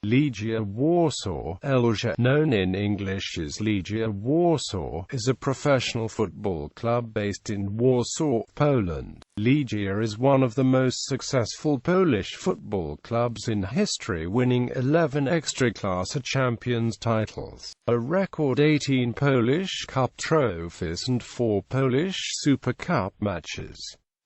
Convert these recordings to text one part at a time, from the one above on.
Legia Warsaw, ʻlɛɡjə, known in English as Legia Warsaw, is a professional football club based in Warsaw, Poland. Legia is one of the most successful Polish football clubs in history, winning 11 Ekstraklasa Champions titles, a record 18 Polish Cup trophies and 4 Polish SuperCup matches.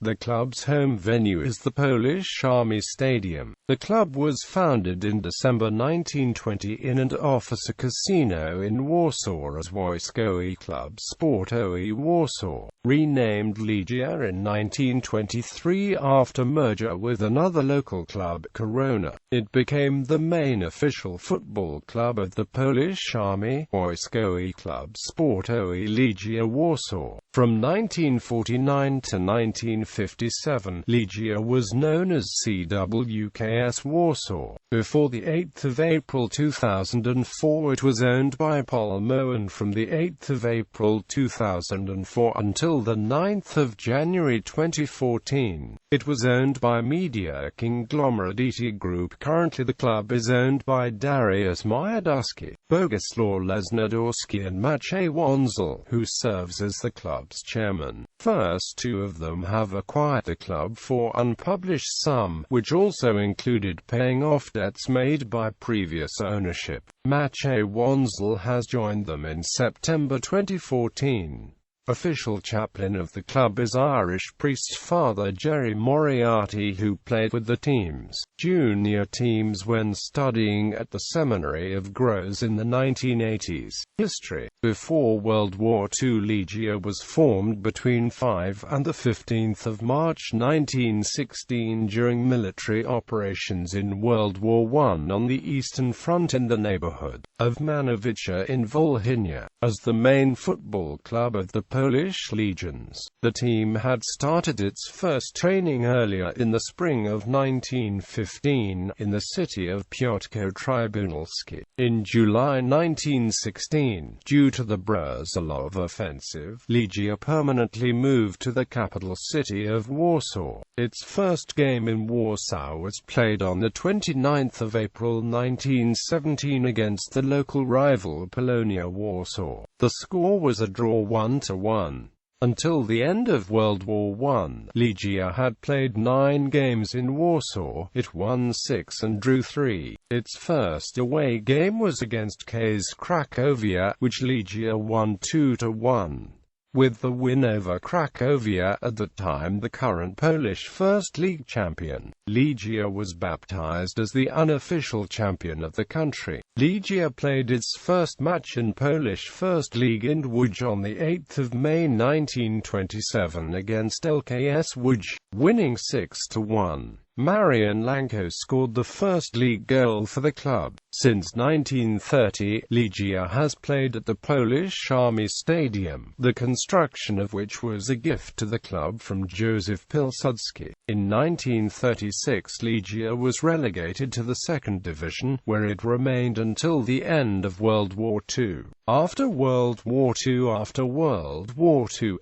The club's home venue is the Polish Army Stadium. The club was founded in December 1920 in and offers a casino in Warsaw as Wojskowy Klub Sportowy Warszawa. Renamed Legia in 1923 after merger with another local club, Korona, it became the main official football club of the Polish Army. Wojskowy Klub Sportowy Legia Warsaw. From 1949 to 1957, Legia was known as CWKS Warsaw. Before the 8th of April 2004 it was owned by Polmo, and from the 8th of April 2004 until the 9th of January 2014, it was owned by media conglomerate Group. Currently the club is owned by Dariusz Majewski, Bogusław Lesnodorski and Maciej Wąsel, who serves as the club's chairman. First two of them have acquired the club for unpublished sum, which also included paying off debts made by previous ownership. Maciej Wąsel has joined them in September 2014. Official chaplain of the club is Irish priest Father Jerry Moriarty, who played with the team's junior teams when studying at the Seminary of Gros in the 1980s. History. Before World War II, Legia was formed between 5 and 15 March 1916 during military operations in World War I on the Eastern Front in the neighborhood of Manowice in Volhynia. As the main football club of the Polish legions, the team had started its first training earlier in the spring of 1915 in the city of Piotrków Trybunalski. In July 1916, due to the Brezalov offensive, Legia permanently moved to the capital city of Warsaw. Its first game in Warsaw was played on the 29th of April 1917 against the local rival Polonia Warsaw. The score was a draw 1-1. Until the end of World War I, Legia had played 9 games in Warsaw. It won 6 and drew 3. Its first away game was against KS Cracovia, which Legia won 2-1. With the win over Cracovia, at that time the current Polish First League champion, Legia was baptized as the unofficial champion of the country. Legia played its first match in Polish First League in Łódź on 8 May 1927 against ŁKS Łódź, winning 6-1. Marian Lanko scored the first league goal for the club. Since 1930, Legia has played at the Polish Army Stadium, the construction of which was a gift to the club from Józef Pilsudski. In 1936, Legia was relegated to the second division, where it remained until the end of World War II. After World War II,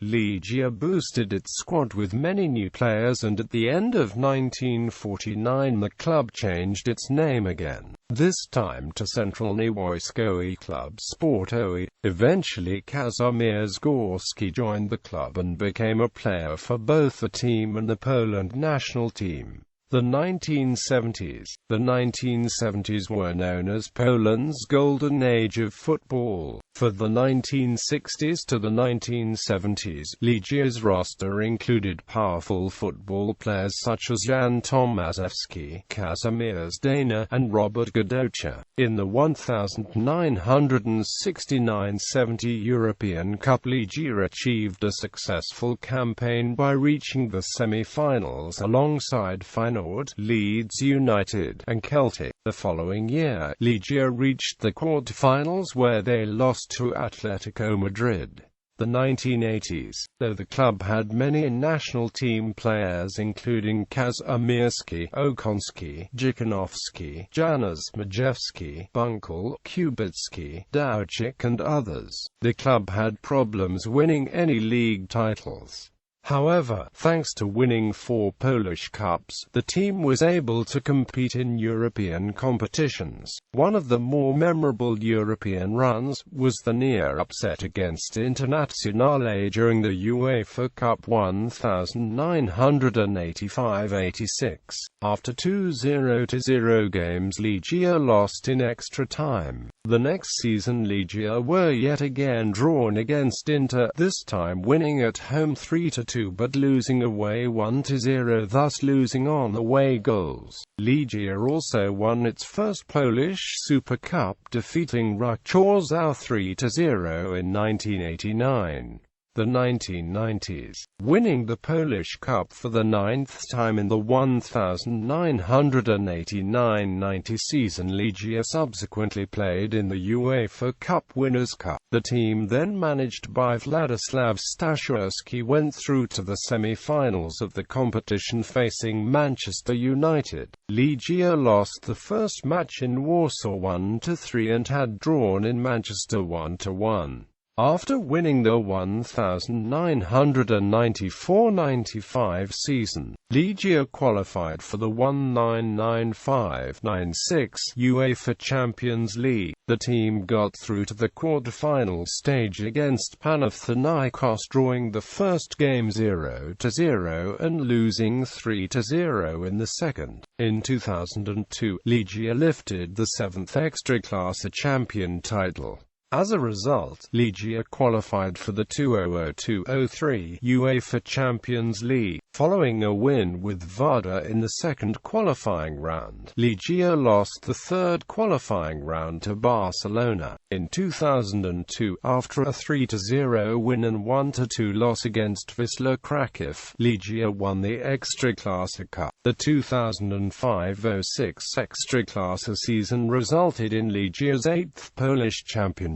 Legia boosted its squad with many new players, and at the end of 1949 the club changed its name again, this time to Centralny Wojskowy Klub Sportowy. Eventually Kazimierz Górski joined the club and became a player for both the team and the Poland national team. The 1970s were known as Poland's golden age of football. For the 1960s to the 1970s, Legia's roster included powerful football players such as Jan Tomaszewski, Kazimierz Dana, and Robert Godocha. In the 1969-70 European Cup, Legia achieved a successful campaign by reaching the semi-finals alongside Feyenoord, Leeds United, and Celtic. The following year, Legia reached the quarter-finals where they lost to Atletico Madrid. The 1980s, though the club had many national team players including Kazimierski, Okonski, Dziekanowski, Janusz Majewski, Bunkel, Kubicki, Dowczyk and others, the club had problems winning any league titles. However, thanks to winning 4 Polish Cups, the team was able to compete in European competitions. One of the more memorable European runs was the near upset against Internazionale during the UEFA Cup 1985-86. After 2 0-0 games, Legia lost in extra time. The next season Legia were yet again drawn against Inter, this time winning at home 3-2 but losing away 1-0, thus losing on away goals. Legia also won its first Polish SuperCup, defeating Warsaw 3-0 in 1989. The 1990s, winning the Polish Cup for the 9th time in the 1989-90 season. Legia subsequently played in the UEFA Cup Winners' Cup. The team then managed by Władysław Staszewski went through to the semi-finals of the competition facing Manchester United. Legia lost the first match in Warsaw 1-3 and had drawn in Manchester 1-1. After winning the 1994-95 season, Legia qualified for the 1995-96 UEFA Champions League. The team got through to the quarter-final stage against Panathinaikos, drawing the first game 0-0 and losing 3-0 in the second. In 2002, Legia lifted the 7th Ekstraklasa Champion title. As a result, Legia qualified for the 2002-03 UEFA Champions League. Following a win with Vardar in the second qualifying round, Legia lost the third qualifying round to Barcelona. In 2002, after a 3-0 win and 1-2 loss against Wisła Kraków, Legia won the Ekstraklasa Cup. The 2005-06 Ekstraklasa season resulted in Legia's 8th Polish championship.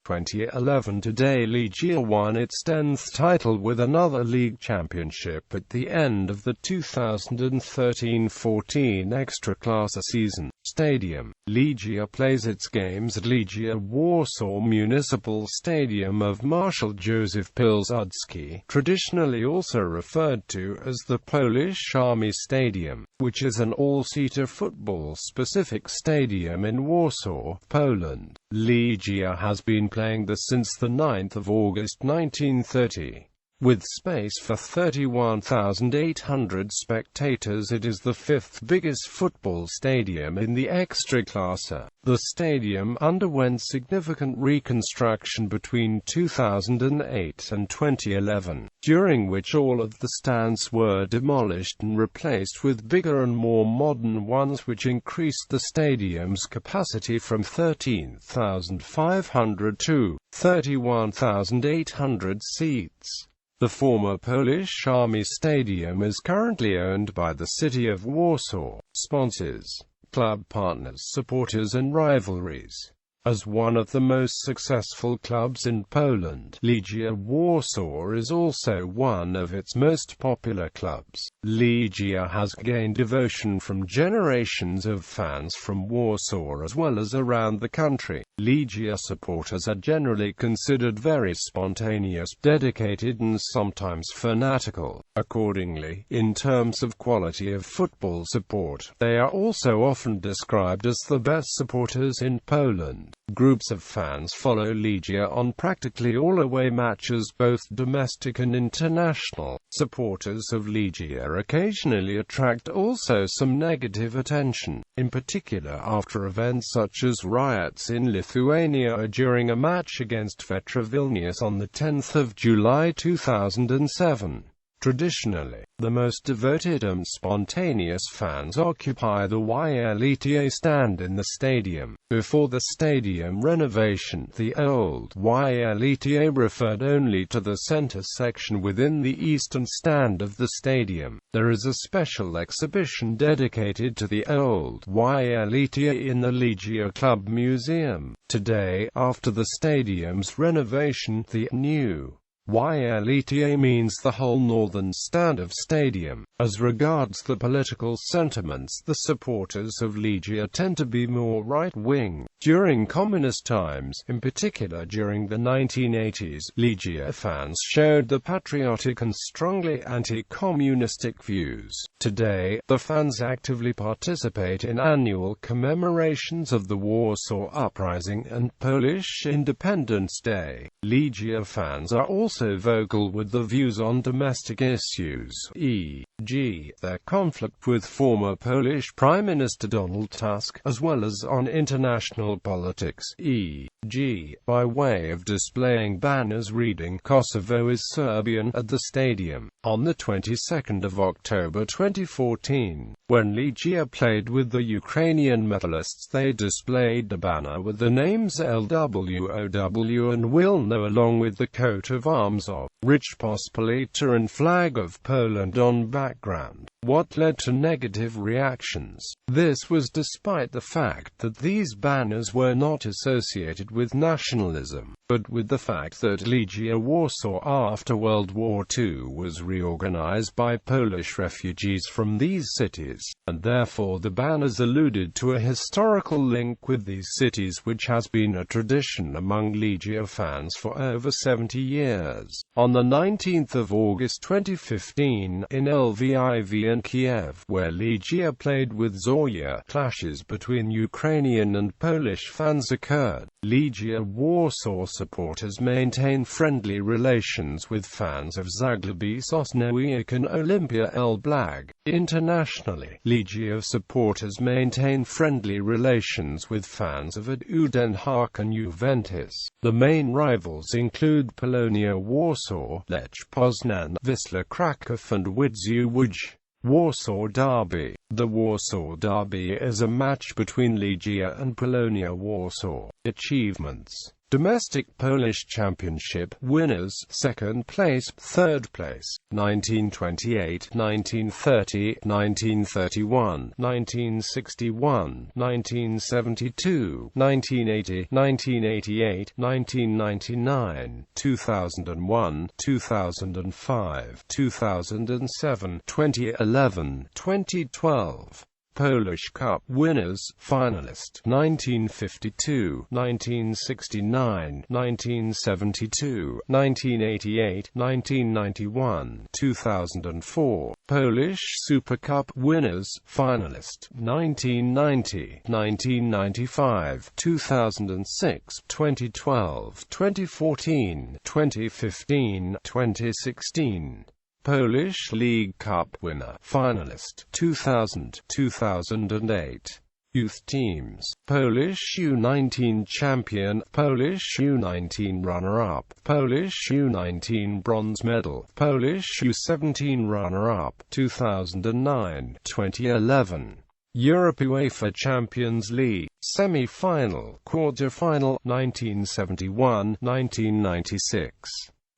2011 today, Legia won its 10th title with another league championship at the end of the 2013-14 Ekstraklasa season. Stadium. Legia plays its games at Legia Warsaw Municipal Stadium of Marshal Józef Pilsudski, traditionally also referred to as the Polish Army Stadium, which is an all-seater football-specific stadium in Warsaw, Poland. Legia has been playing there since the 9th of August 1930. With space for 31,800 spectators, it is the 5th biggest football stadium in the Ekstraklasa. The stadium underwent significant reconstruction between 2008 and 2011, during which all of the stands were demolished and replaced with bigger and more modern ones, which increased the stadium's capacity from 13,500 to 31,800 seats. The former Polish Army Stadium is currently owned by the city of Warsaw. Sponsors, club partners, supporters and rivalries. As one of the most successful clubs in Poland, Legia Warsaw is also one of its most popular clubs. Legia has gained devotion from generations of fans from Warsaw as well as around the country. Legia supporters are generally considered very spontaneous, dedicated and sometimes fanatical. Accordingly, in terms of quality of football support, they are also often described as the best supporters in Poland. Groups of fans follow Legia on practically all away matches, both domestic and international. Supporters of Legia occasionally attract also some negative attention, in particular after events such as riots in Lithuania during a match against Vetra Vilnius on the 10th of July 2007. Traditionally, the most devoted and spontaneous fans occupy the ʻlɛɡjɛ stand in the stadium. Before the stadium renovation, the old ʻlɛɡjɛ referred only to the center section within the eastern stand of the stadium. There is a special exhibition dedicated to the old ʻlɛɡjɛ in the Legia Club Museum. Today, after the stadium's renovation, the new ʻlɛɡjə means the whole northern stand of stadium. As regards the political sentiments, the supporters of Legia tend to be more right-wing. During communist times, in particular during the 1980s, Legia fans showed the patriotic and strongly anti-communistic views. Today, the fans actively participate in annual commemorations of the Warsaw Uprising and Polish Independence Day. Legia fans are also vocal with the views on domestic issues, e.g., their conflict with former Polish Prime Minister Donald Tusk, as well as on international politics, e.g., by way of displaying banners reading "Kosovo is Serbian" at the stadium. On the 22nd of October 2014, when Legia played with the Ukrainian medalists, they displayed a banner with the names ʻlɛɡjə and Wilno along with the coat of arms of Rzeczpospolita and flag of Poland on background. What led to negative reactions? This was despite the fact that these banners were not associated with nationalism, but with the fact that Legia Warsaw after World War II was reorganized by Polish refugees from these cities, and therefore the banners alluded to a historical link with these cities which has been a tradition among Legia fans for over 70 years. On the 19th of August 2015, in Lviv and Kiev, where Legia played with Zorya, clashes between Ukrainian and Polish fans occurred. Legia Warsaw supporters maintain friendly relations with fans of Zagłębie Sosnowiec and Olimpia ʻlɛɡjə. Internationally, Legia supporters maintain friendly relations with fans of ADU Den Haag and Juventus. The main rivals include Polonia Warsaw, Lech Poznan, Wisła Kraków and Widzew Łódź. Warsaw Derby. The Warsaw Derby is a match between Legia and Polonia Warsaw. Achievements: domestic Polish Championship winners, second place, third place, 1928, 1930, 1931, 1961, 1972, 1980, 1988, 1999, 2001, 2005, 2007, 2011, 2012. Polish Cup winners, finalist, 1952, 1969, 1972, 1988, 1991, 2004. Polish SuperCup winners, finalist, 1990, 1995, 2006, 2012, 2014, 2015, 2016. Polish League Cup winner, finalist, 2000, 2008. Youth teams: Polish U19 champion, Polish U19 runner-up, Polish U19 bronze medal, Polish U17 runner-up, 2009, 2011. Europe UEFA Champions League, semi-final, quarter-final, 1971, 1996.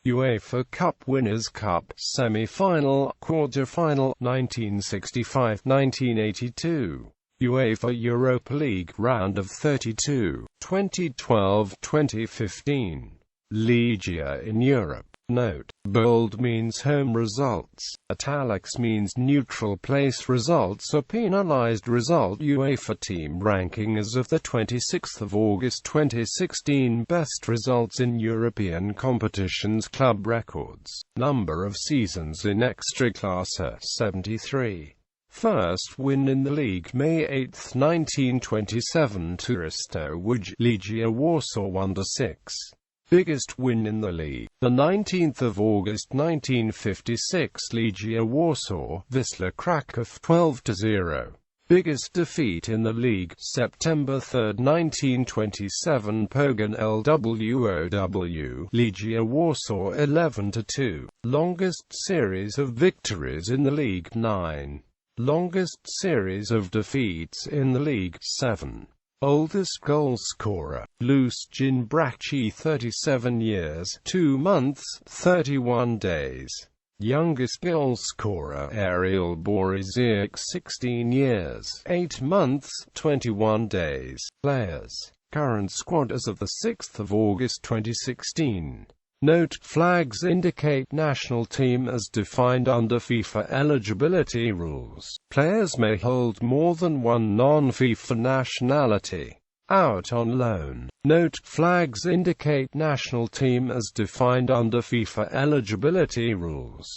UEFA Cup Winners' Cup, semi-final, quarter-final, 1965, 1982. UEFA Europa League, round of 32, 2012, 2015. Legia in Europe. Note: bold means home results, italics means neutral place results or penalized result. UEFA team ranking as of the 26th of August 2016. Best results in European competitions. Club records. Number of seasons in Ekstraklasa, 73. First win in the league, May 8, 1927. Touristo Łódź, Legia Warsaw 1-6. Biggest win in the league, the 19th of August 1956, Legia Warsaw, Wisła Kraków 12-0. Biggest defeat in the league, September 3, 1927, Pogoń Lwow, Legia Warsaw 11-2. Longest series of victories in the league, 9. Longest series of defeats in the league, 7. Oldest goal scorer, Lucian Bracci 37 years, 2 months, 31 days. Youngest goal scorer, Ariel Boriziak 16 years, 8 months, 21 days. Players. Current squad as of the 6th of August 2016. Note: flags indicate national team as defined under FIFA eligibility rules. Players may hold more than one non-FIFA nationality. Out on loan. Note: flags indicate national team as defined under FIFA eligibility rules.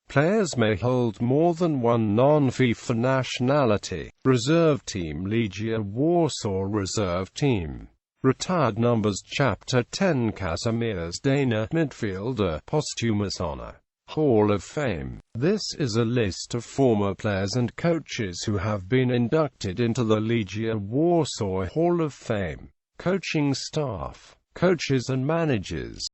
Players may hold more than one non-FIFA nationality. Reserve team: Legia Warsaw reserve team. Retired numbers: Chapter 10 Kazimierz Dana, midfielder, posthumous honor. Hall of Fame. This is a list of former players and coaches who have been inducted into the Legia Warsaw Hall of Fame. Coaching staff. Coaches and managers.